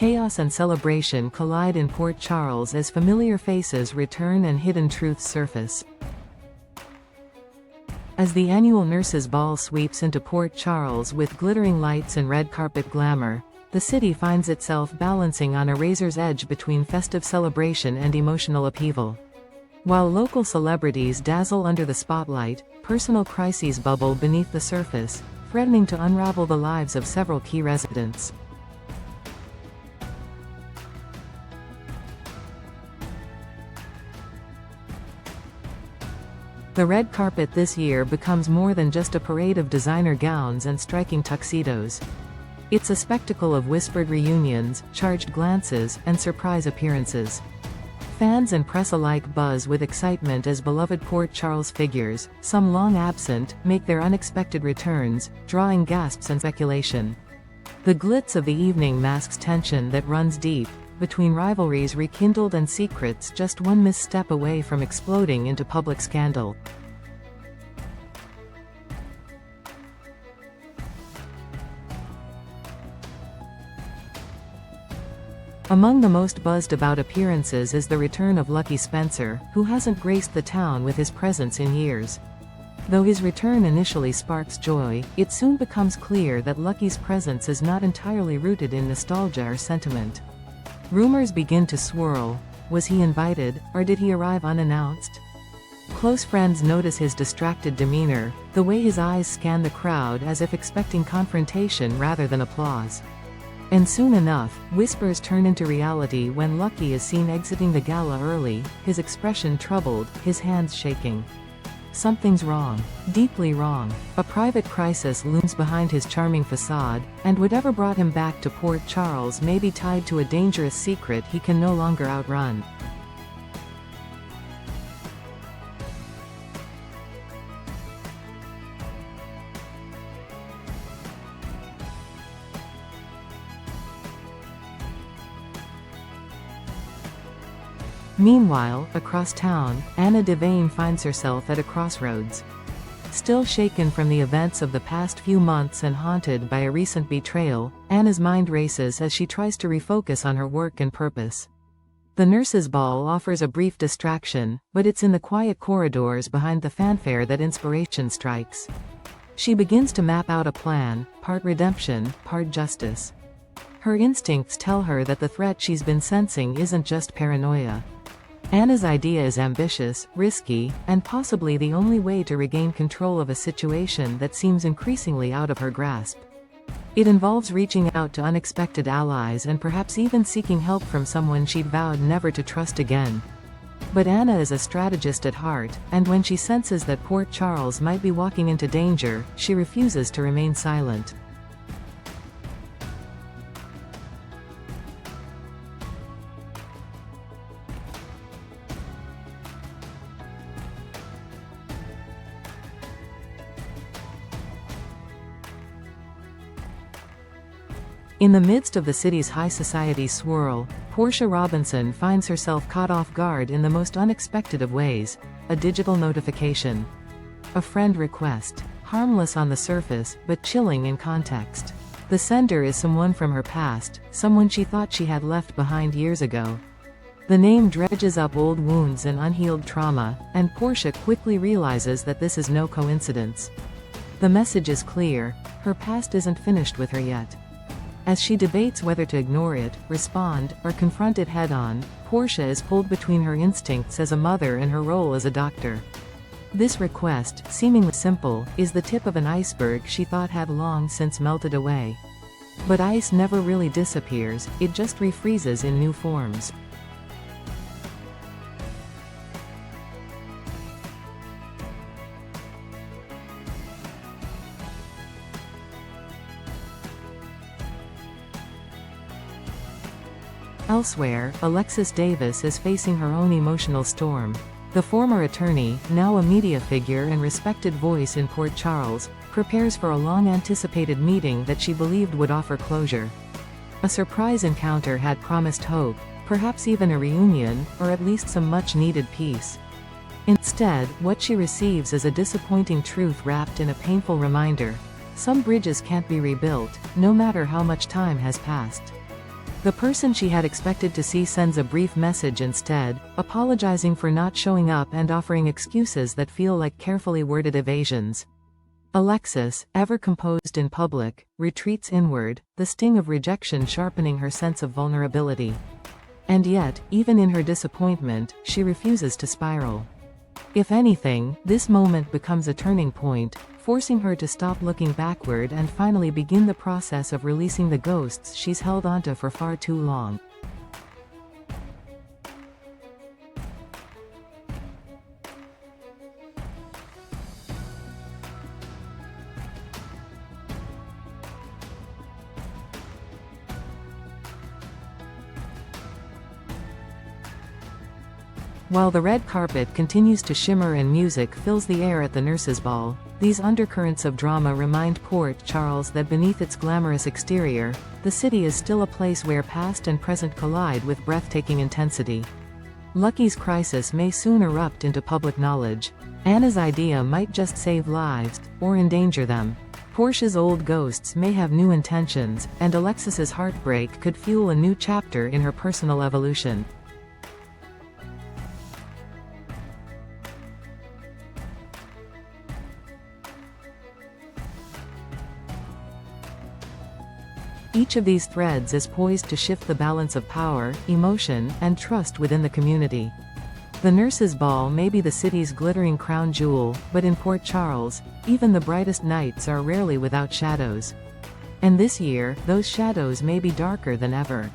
Chaos and celebration collide in Port Charles as familiar faces return and hidden truths surface. As the annual Nurses' Ball sweeps into Port Charles with glittering lights and red carpet glamour, the city finds itself balancing on a razor's edge between festive celebration and emotional upheaval. While local celebrities dazzle under the spotlight, personal crises bubble beneath the surface, threatening to unravel the lives of several key residents. The red carpet this year becomes more than just a parade of designer gowns and striking tuxedos. It's a spectacle of whispered reunions, charged glances, and surprise appearances. Fans and press alike buzz with excitement as beloved Port Charles figures, some long absent, make their unexpected returns, drawing gasps and speculation. The glitz of the evening masks tension that runs deep, between rivalries rekindled and secrets just one misstep away from exploding into public scandal. Among the most buzzed about appearances is the return of Lucky Spencer, who hasn't graced the town with his presence in years. Though his return initially sparks joy, it soon becomes clear that Lucky's presence is not entirely rooted in nostalgia or sentiment. Rumors begin to swirl. Was he invited, or did he arrive unannounced? Close friends notice his distracted demeanor, the way his eyes scan the crowd as if expecting confrontation rather than applause. And soon enough, whispers turn into reality when Lucky is seen exiting the gala early, his expression troubled, his hands shaking. Something's wrong. Deeply wrong. A private crisis looms behind his charming facade, and whatever brought him back to Port Charles may be tied to a dangerous secret he can no longer outrun. Meanwhile, across town, Anna Devane finds herself at a crossroads. Still shaken from the events of the past few months and haunted by a recent betrayal, Anna's mind races as she tries to refocus on her work and purpose. The Nurses' Ball offers a brief distraction, but it's in the quiet corridors behind the fanfare that inspiration strikes. She begins to map out a plan, part redemption, part justice. Her instincts tell her that the threat she's been sensing isn't just paranoia. Anna's idea is ambitious, risky, and possibly the only way to regain control of a situation that seems increasingly out of her grasp. It involves reaching out to unexpected allies and perhaps even seeking help from someone she'd vowed never to trust again. But Anna is a strategist at heart, and when she senses that Port Charles might be walking into danger, she refuses to remain silent. In the midst of the city's high society swirl, Portia Robinson finds herself caught off guard in the most unexpected of ways: a digital notification. A friend request. Harmless on the surface, but chilling in context. The sender is someone from her past, someone she thought she had left behind years ago. The name dredges up old wounds and unhealed trauma, and Portia quickly realizes that this is no coincidence. The message is clear: her past isn't finished with her yet. As she debates whether to ignore it, respond, or confront it head-on, Portia is pulled between her instincts as a mother and her role as a doctor. This request, seemingly simple, is the tip of an iceberg she thought had long since melted away. But ice never really disappears, it just refreezes in new forms. Elsewhere, Alexis Davis is facing her own emotional storm. The former attorney, now a media figure and respected voice in Port Charles, prepares for a long-anticipated meeting that she believed would offer closure. A surprise encounter had promised hope, perhaps even a reunion, or at least some much-needed peace. Instead, what she receives is a disappointing truth wrapped in a painful reminder: some bridges can't be rebuilt, no matter how much time has passed. The person she had expected to see sends a brief message instead, apologizing for not showing up and offering excuses that feel like carefully worded evasions. Alexis, ever composed in public, retreats inward, the sting of rejection sharpening her sense of vulnerability. And yet, even in her disappointment, she refuses to spiral. If anything, this moment becomes a turning point, forcing her to stop looking backward and finally begin the process of releasing the ghosts she's held onto for far too long. While the red carpet continues to shimmer and music fills the air at the nurses' ball, these undercurrents of drama remind Port Charles that beneath its glamorous exterior, the city is still a place where past and present collide with breathtaking intensity. Lucky's crisis may soon erupt into public knowledge. Anna's idea might just save lives, or endanger them. Portia's old ghosts may have new intentions, and Alexis's heartbreak could fuel a new chapter in her personal evolution. Each of these threads is poised to shift the balance of power, emotion, and trust within the community. The nurses' ball may be the city's glittering crown jewel, but in Port Charles, even the brightest nights are rarely without shadows. And this year, those shadows may be darker than ever.